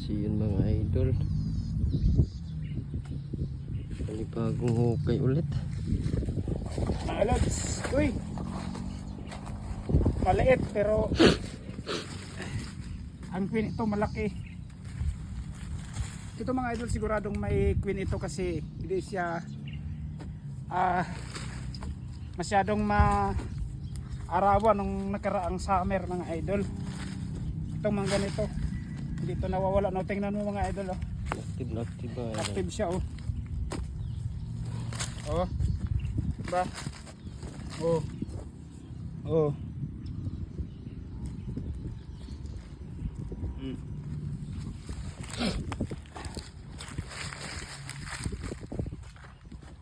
So yun mga idol, panibagong hukay ulit. Mga lods, uy, maliit pero ang queen ito malaki. Ito mga idol, siguradong may queen ito kasi hindi siya masyadong maarawan nung nakaraang summer mga idol. Itong mga ganito hindi ito nawawala, no? Tingnan mo mga idol, oh. Active na active ba? Active siya, oh. Oh, ba? Oh, oh.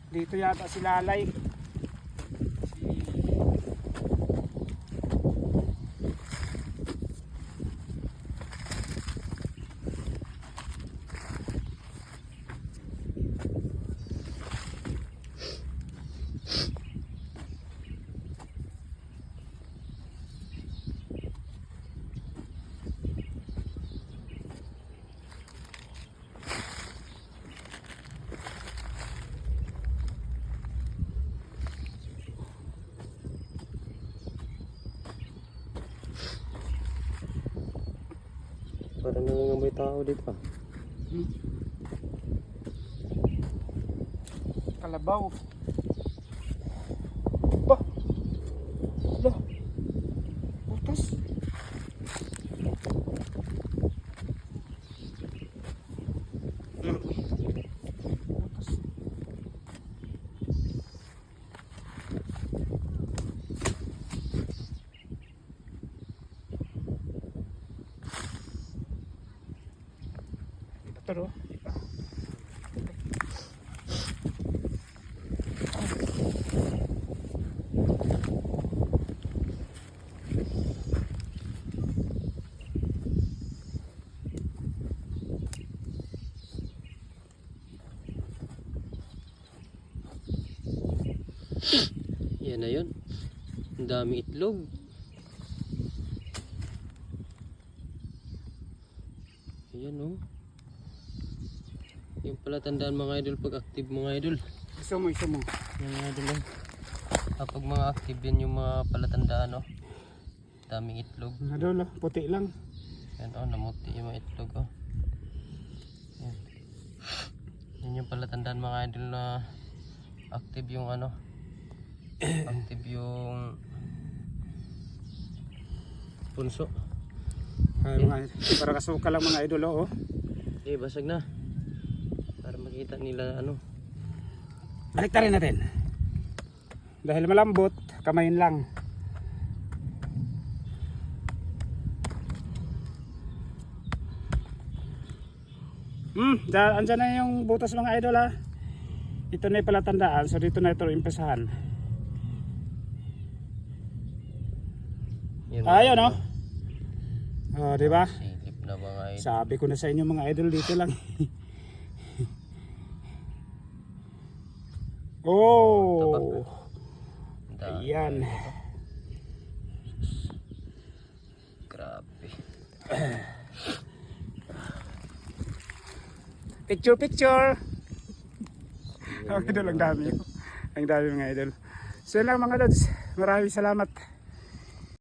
Dito yata si Lalay. Parang nangangamoy tao dito ah. Kalabaw. Bah. Lah. Putas. Putas. Pero Yan na yun. Ang dami itlog. Ayan oh. Yung pala tandaan mga idol pag active mga idol. Isa mo. Yan idol oh. Kapag mga active yan yung mga palatandaan oh. Daming itlog. Idol, puti lang. Yan oh, namuti yung mga itlog oh. Yan. Yan yung palatandaan mga idol na active yung ano. Active yung punso. Ay, mga para kasuka lang mga idol, oh. Eh, basag na. Para makita nila ano. Baliktarin natin. Dahil malambot, kamayin lang. Andyan na yung butas mga idol, ha. Ito na yung palatandaan, so dito na ito impesahan. Ayun, no? Oh, di ba? Silip na mga idol. Sabi ko na sa inyo mga idol, dito lang. Oh. Ayan. Grabe. Picture. Ang idol, ang dami. Ang dami mga idol. So yun lang mga lods. Maraming salamat.